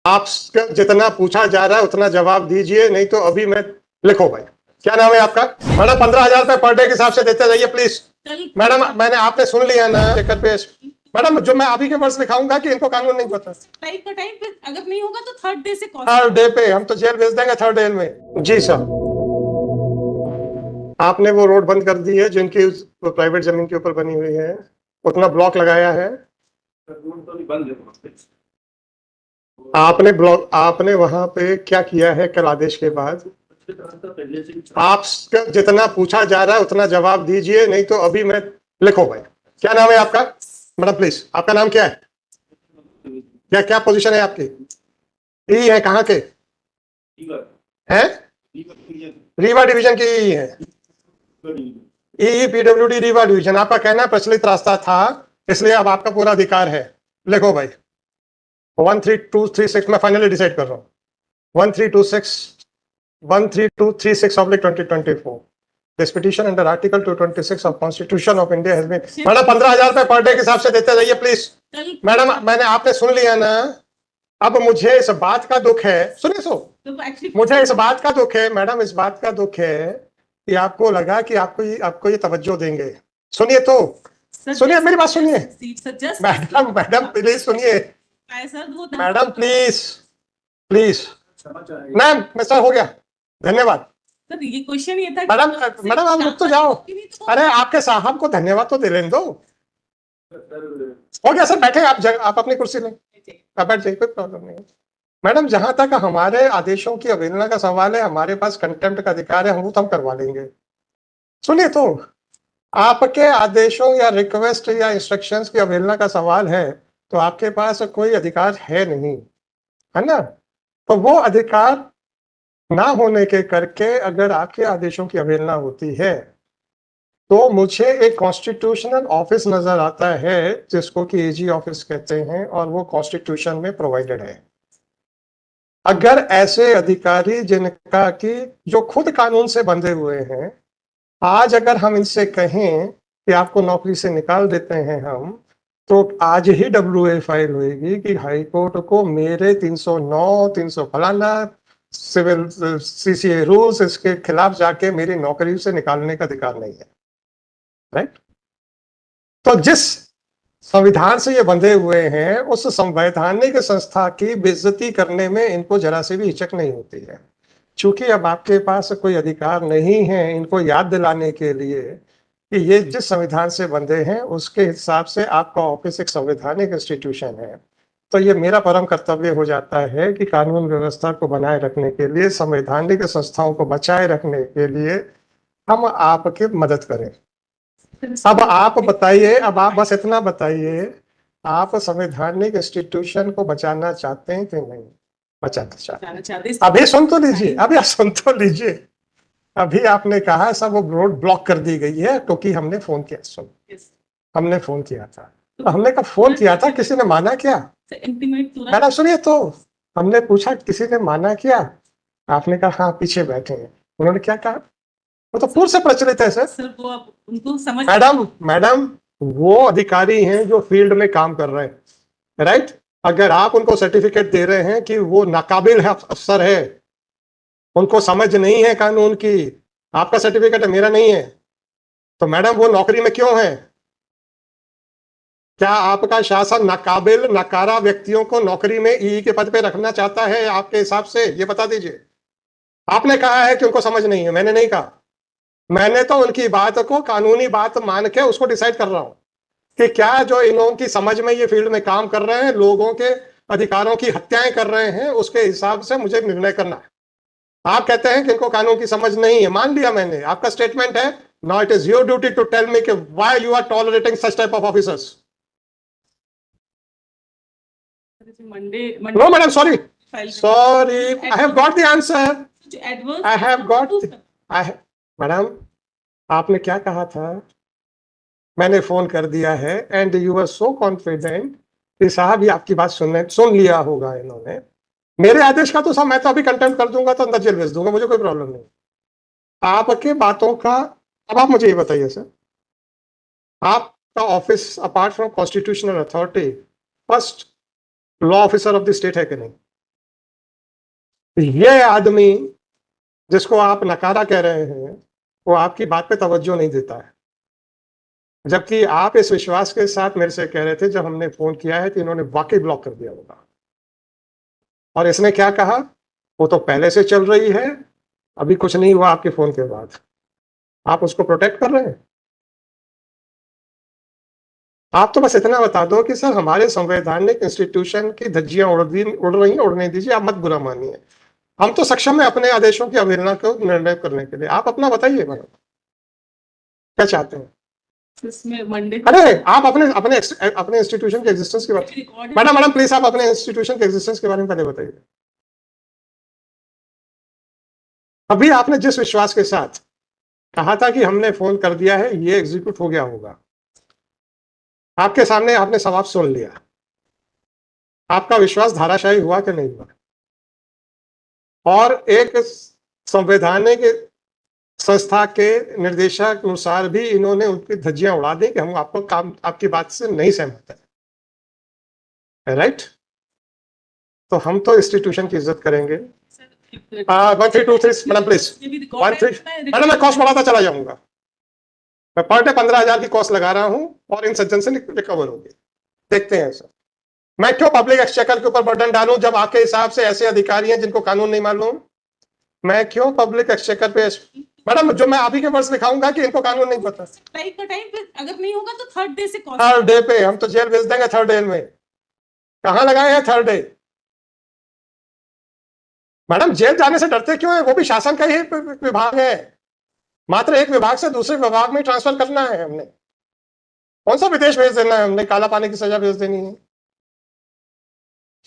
आप जितना पूछा जा रहा है उतना जवाब दीजिए, नहीं तो अभी मैं लिखो भाई। क्या नाम है आपका? मैडम 15,000 रुपए पर डे के हिसाब से देते जाइए प्लीज। मैडम मैंने आपने सुन लिया ना टिकट पे। मैडम जो मैं अभी के वर्ष लिखाऊंगा कि इनको कानून नहीं पता। टाइप का टाइप पे अगर नहीं होगा तो थर्ड डे से कॉल। थर्ड डे पे हम तो जेल भेज देंगे, थर्ड डे में। जी सर, आपने वो रोड बंद कर दी है जिनकी प्राइवेट जमीन के ऊपर बनी हुई है, उतना ब्लॉक लगाया है आपने। ब्लॉक आपने वहां पे क्या किया है कल आदेश के बाद? आप जितना पूछा जा रहा है उतना जवाब दीजिए, नहीं तो अभी मैं लिखो भाई। क्या नाम है आपका? मैडम प्लीज, आपका नाम क्या है? क्या क्या पोजीशन है आपकी? ई है, कहाँ के हैं? रीवा डिवीजन की ई है। ई पीडब्ल्यूडी रीवा डिवीजन। आपका कहना प्रचलित रास्ता था, इसलिए अब आपका पूरा अधिकार है। लिखो भाई 13236, मैं फाइनली डिसाइड कर रहा हूँ। 13236 This petition under Article 226 of Constitution of India has been। Madam 15,000 रुपए पर डे के हिसाब से देते जाइए प्लीज। मैडम मैंने आपने सुन लिया ना। अब मुझे इस बात का दुख है, सुनिए मुझे इस बात का दुख है मैडम, इस बात का दुख है कि आपको लगा कि आपको ये तवज्जो देंगे। सुनिए तो, सुनिए मेरी बात सुनिए। मैडम मैडम प्लीज सुनिए। Madam please please. मैम मैं सर हो गया, धन्यवाद। सर ये क्वेश्चन ये था मैडम मैडम आप रुक तो जाओ। अरे आपके साहब को धन्यवाद तो दे लेने दो। हो गया सर, बैठे आप अपनी कुर्सी लें, आप बैठ जाइए, कोई प्रॉब्लम नहीं है। मैडम जहां तक हमारे आदेशों की अवहेलना का सवाल है, हमारे पास कंटेम्प्ट का अधिकार है, हम तो हम करवा लेंगे। सुनिए तो, आपके आदेशों या रिक्वेस्ट या इंस्ट्रक्शंस की अवहेलना का सवाल है तो आपके पास कोई अधिकार है नहीं, है ना? तो वो अधिकार ना होने के करके अगर आपके आदेशों की अवहेलना होती है तो मुझे एक कॉन्स्टिट्यूशनल ऑफिस नजर आता है जिसको कि एजी ऑफिस कहते हैं, और वो कॉन्स्टिट्यूशन में प्रोवाइडेड है। अगर ऐसे अधिकारी जिनका कि जो खुद कानून से बंधे हुए हैं, आज अगर हम इनसे कहें कि आपको नौकरी से निकाल देते हैं हम, तो आज ही WA फाइल होगी कि हाई कोर्ट को मेरे 309 300 फलाना सिविल CCA रूल्स इसके खिलाफ जाके मेरी नौकरी से निकालने का अधिकार नहीं है, राइट? तो जिस संविधान से ये बंधे हुए हैं उस संवैधानिक संस्था की बेइज्जती करने में इनको जरा से भी हिचक नहीं होती है। चूंकि अब आपके पास कोई अधिकार नहीं है इनको याद दिलाने के लिए कि ये जिस संविधान से बंधे हैं उसके हिसाब से आपका ऑफिस एक संवैधानिक इंस्टीट्यूशन है, तो ये मेरा परम कर्तव्य हो जाता है कि कानून व्यवस्था को बनाए रखने के लिए, संवैधानिक संस्थाओं को बचाए रखने के लिए हम आपकी मदद करें। अब आप बताइए, अब आप बस इतना बताइए, आप संवैधानिक इंस्टीट्यूशन को बचाना चाहते हैं कि नहीं बचाना चाहते? अभी सुन तो लीजिए, अभी आप सुन तो लीजिए। अभी आपने कहा सब वो रोड ब्लॉक कर दी गई है क्योंकि हमने फोन किया। सुन, हमने फोन किया था, तो हमने कब फोन किया था, किसी ने माना क्या? मैडम सुनिए तो, हमने पूछा किसी ने माना क्या? आपने कहा हाँ पीछे बैठे हैं। उन्होंने क्या कहा? वो तो पूर्व से प्रचलित है सर। वो आप उनको समझ। मैडम वो अधिकारी हैं जो फील्ड में काम कर रहे हैं, राइट? अगर आप उनको सर्टिफिकेट दे रहे हैं कि वो नाकाबिल है, अफसर है, उनको समझ नहीं है कानून की, आपका सर्टिफिकेट है मेरा नहीं है, तो मैडम वो नौकरी में क्यों है? क्या आपका शासन नाकाबिल नकारा व्यक्तियों को नौकरी में ई के पद पे रखना चाहता है आपके हिसाब से? ये बता दीजिए। आपने कहा है कि उनको समझ नहीं है, मैंने नहीं कहा। मैंने तो उनकी बात को कानूनी बात मान के उसको डिसाइड कर रहा हूं कि क्या जो इन लोगों की समझ में ये फील्ड में काम कर रहे हैं, लोगों के अधिकारों की हत्याएं कर रहे हैं, उसके हिसाब से मुझे निर्णय करना है। आप कहते हैं कि इनको कानून की समझ नहीं है, मान लिया मैंने, आपका स्टेटमेंट है। Now it is your duty to tell me कि why you are tolerating such type of officers. No madam sorry, I have got the answer, I have got. Madam आपने क्या कहा था? मैंने फोन कर दिया है and you are so confident कि साहब ये आपकी बात सुन लिया होगा इन्होंने। मेरे आदेश का तो सब मैं तो अभी कंटेम्प्ट कर दूंगा, तो अंदर जेल भेज दूंगा, मुझे कोई प्रॉब्लम नहीं। आपके बातों का अब आप मुझे ये बताइए सर, आपका office apart from constitutional authority first law officer of the state है कि नहीं? ये आदमी जिसको आप नकारा कह रहे हैं वो आपकी बात पे तवज्जो नहीं देता है, जबकि आप इस विश्वास के साथ मेरे से कह रहे थे जब हमने फोन किया है कि इन्होंने वाकई ब्लॉक कर दिया होगा। और इसने क्या कहा, वो तो पहले से चल रही है, अभी कुछ नहीं हुआ आपके फोन के बाद। आप उसको प्रोटेक्ट कर रहे हैं। आप तो बस इतना बता दो कि सर हमारे संवैधानिक इंस्टीट्यूशन की धज्जियां उड़ रही हैं, उड़ने दीजिए, आप मत बुरा मानिए। हम तो सक्षम है अपने आदेशों की अवहेलना को निर्णय करने के लिए। आप अपना बताइए मैडम, क्या चाहते हैं? इसमें मंडे अरे आप अपने अपने अपने इंस्टीट्यूशन के एग्जिस्टेंस की बात, मैडम मैडम प्लीज आप अपने इंस्टीट्यूशन के एग्जिस्टेंस के बारे में पहले बताइए। अभी आपने जिस विश्वास के साथ कहा था कि हमने फोन कर दिया है, ये एग्जीक्यूट हो गया होगा, आपके सामने आपने सवाब सुन लिया, आपका विश्वास धाराशायी हुआ कि नहीं हुआ? और एक संवैधानिक संस्था के निर्देशक अनुसार भी इन्होंने उनकी धज्जियां उड़ा दी कि हम आपको काम आपकी बात से नहीं सहमत है, राइट? तो हम तो इंस्टीट्यूशन की इज्जत करेंगे। 1 3 2 3 मैडम प्लीज, 1 3 मैडम मैं कॉस्ट बढ़ाता चला जाऊंगा। मैं पर डे 15,000 की कॉस्ट लगा रहा हूं और इन सज्जन से रिकवर होगी। देखते हैं सर, मैं क्यों पब्लिक एक्सचेकर के ऊपर बर्डन डालूं जब आपके हिसाब से ऐसे अधिकारी हैं जिनको कानून नहीं मालूम? मैं क्यों पब्लिक एक्सचेकर पे, मैडम जो मैं आप ही के वर्ड्स दिखाऊंगा कि इनको कानून नहीं पता। लाइक का टाइम पे अगर नहीं होगा तो थर्ड डे से थर्ड डे पे हम तो जेल भेज देंगे। थर्ड डे में कहां लगाए हैं थर्ड डे? मैडम जेल जाने से डरते क्यों है? वो भी शासन का ही विभाग है, मात्र एक विभाग से दूसरे विभाग में ट्रांसफर करना है हमने। कौन सा विदेश भेज देना है हमने? काला पानी की सजा भेज देनी है?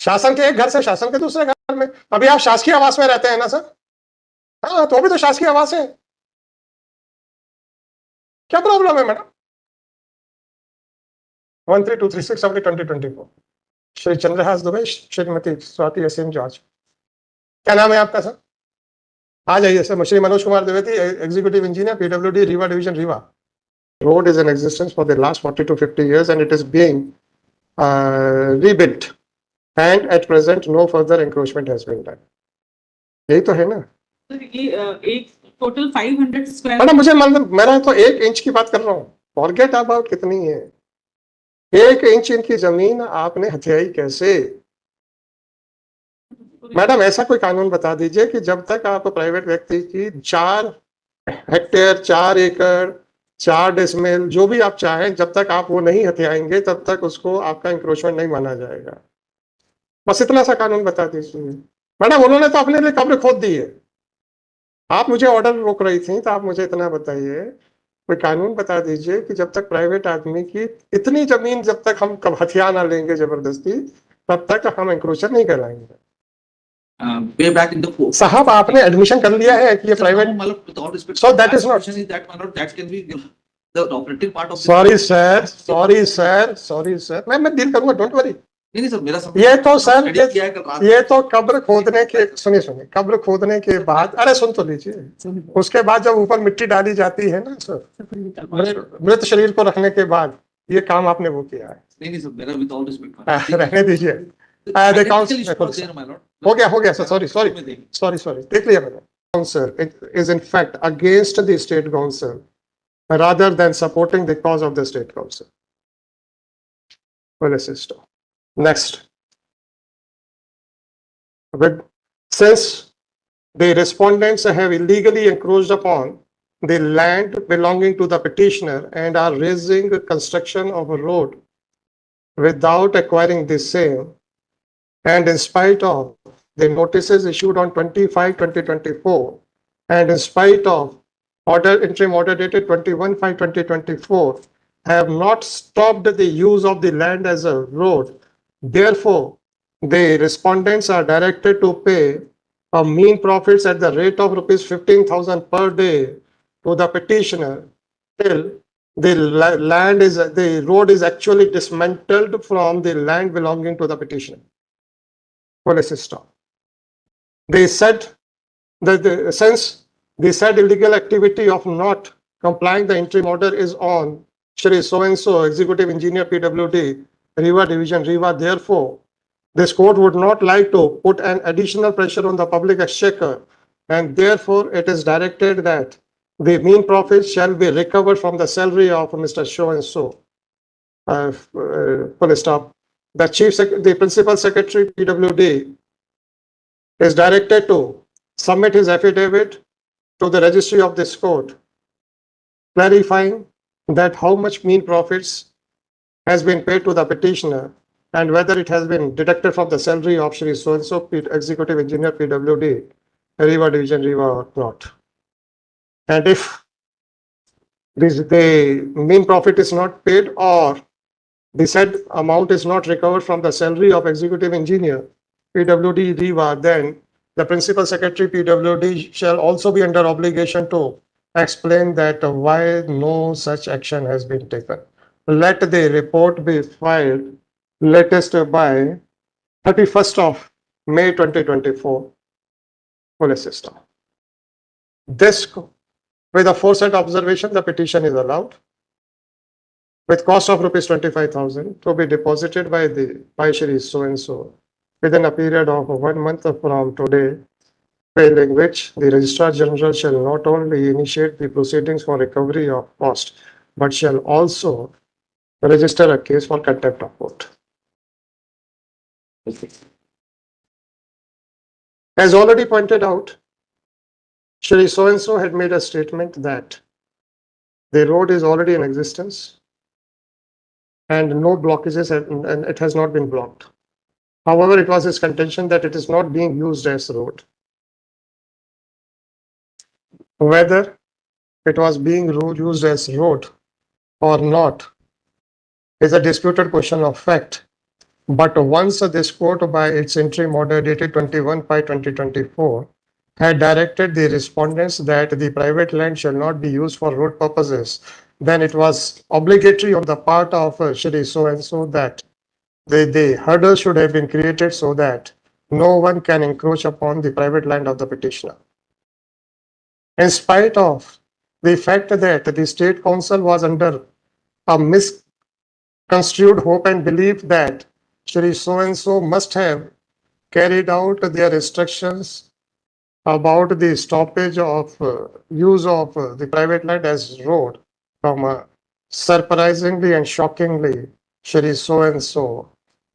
शासन के एक घर से शासन के दूसरे घर में। अभी आप शासकीय आवास में रहते हैं ना सर? हाँ, तो अभी तो शासकीय आवास है, क्या प्रॉब्लम है मैडम? 1323672024 श्री चंद्रहास दुबे, श्रीमती स्वाति असीम जॉर्ज। क्या नाम है आपका सर? आ जाइए sir. Shri Manoj Kumar Dwivedi, executive engineer, PWD Rewa division, Rewa. Road is in existence for the last 40 to 50 years and it is being rebuilt and at present no further encroachment has been done. यही तो है ना? ये एक टोटल 500 स्क्वायर। मैडम मुझे मतलब मैं तो 1 इंच की बात कर रहा हूँ, फॉरगेट अबाउट कितनी है। 1 इंच इनकी जमीन आपने हथियाई कैसे? मैडम ऐसा कोई कानून बता दीजिए कि जब तक आप प्राइवेट व्यक्ति की 4 हेक्टेयर, 4 एकड़, 4 डेसिमल जो भी आप चाहें, जब तक आप वो नहीं हथियाएंगे तब तक उसको आपका इंक्रोचमेंट नहीं माना जाएगा। बस इतना सा कानून बता दीजिए। मैडम उन्होंने तो अपने लिए कब्र खोद दी है, आप मुझे ऑर्डर रोक रही थी, तो आप मुझे इतना बताइए, कोई कानून बता दीजिए कि जब तक प्राइवेट आदमी की इतनी जमीन जब तक हम कब हथियार ना लेंगे जबरदस्ती, तब तक हम इंक्रोचर नहीं कहलाएंगे। way back in the court. साहब आपने एडमिशन कर लिया है कि ये private, With all respect, So that is not- question is that, my lord, that can be the operative part of. Sorry sir, sorry sir, sorry sir, मैं deal करूंगा, don't worry. नहीं नहीं सर, मेरा ये तो सर study किया है कल रात। ये तो कब्र खोदने के, सुनिए सुनिए, कब्र खोदने के बाद, अरे सुन तो लीजिए, उसके बाद जब ऊपर मिट्टी डाली जाती है ना सर, मृत शरीर को रखने के बाद, ये काम आपने वो किया है। नहीं नहीं सर, मेरा with all respect। रहने दीजिए। हो गया सर, सॉरी देख लिया मैंने। Council is in fact against the state council rather than supporting the cause of the state council. Well, system. Next, since the respondents have illegally encroached upon the land belonging to the petitioner and are raising the construction of a road without acquiring the same, and in spite of the notices issued on 25/2024, and in spite of interim order dated 21/5/2024, have not stopped the use of the land as a road. Therefore, the respondents are directed to pay a mean profits at the rate of rupees 15,000 per day to the petitioner till the road is actually dismantled from the land belonging to the petitioner. System. They said that since the said illegal activity of not complying the interim order is on Shri so and so, executive engineer, PWD, Riva division, Riva, therefore This court would not like to put an additional pressure on the public exchequer, and therefore it is directed that the mean profits shall be recovered from the salary of Mr. So and so. Full stop. The principal secretary PWD is directed to submit his affidavit to the registry of this court, clarifying that how much mean profits has been paid to the petitioner and whether it has been deducted from the salary of Shri so-and-so executive engineer PWD, Riva Division, Riva or not. And if the mean profit is not paid or the said amount is not recovered from the salary of executive engineer PWD Riva, then the principal secretary PWD shall also be under obligation to explain that why no such action has been taken. Let the report be filed latest by 31st of May 2024. Full system. This, with a foresight observation, the petition is allowed with cost of rupees 25,000 to be deposited by Shri so and so within a period of 1 month from today, failing which the Registrar General shall not only initiate the proceedings for recovery of cost, but shall also register a case for contempt of court. As already pointed out, Shri so and so had made a statement that the road is already in existence and no blockages and it has not been blocked. However, it was his contention that it is not being used as road. Whether it was being used as road or not is a disputed question of fact. But once this court by its interim order dated 21/5/2024 had directed the respondents that the private land shall not be used for road purposes, then it was obligatory on the part of Shri so and so that the hurdles should have been created so that no one can encroach upon the private land of the petitioner. In spite of the fact that the State Council was under a misconstrued hope and belief that Shri so and so must have carried out their instructions about the stoppage of use of the private land as road, surprisingly and shockingly, Shri so and so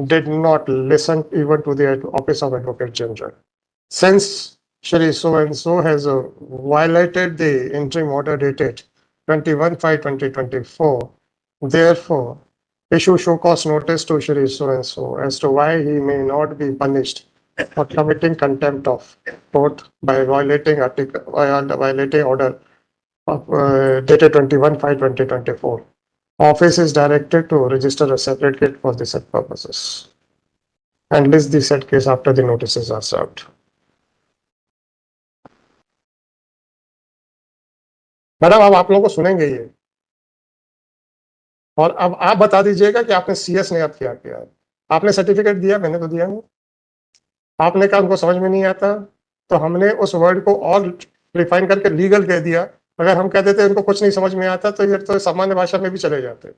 did not listen even to the Office of Advocate General. Since Shri so and so has violated the interim order dated 21/5/2024, therefore issue show cause notice to Shri so and so as to why he may not be punished for committing contempt of court by violating order of dated 21/5/2024. Office is directed to register a separate case for the said purposes and list the said case after the notices are served. Madam अब आप लोगों को सुनेंगे ये, और अब आप बता दीजिएगा कि आपने सीएस ने अब क्या किया। आपने सर्टिफिकेट दिया, मैंने तो दिया नहीं। आपने कहा उनको समझ में नहीं आता, तो हमने उस वर्ड को और रिफाइन करके लीगल कह दिया। अगर हम कह देते उनको कुछ नहीं समझ में आता तो ये तो सामान्य भाषा में भी चले जाते।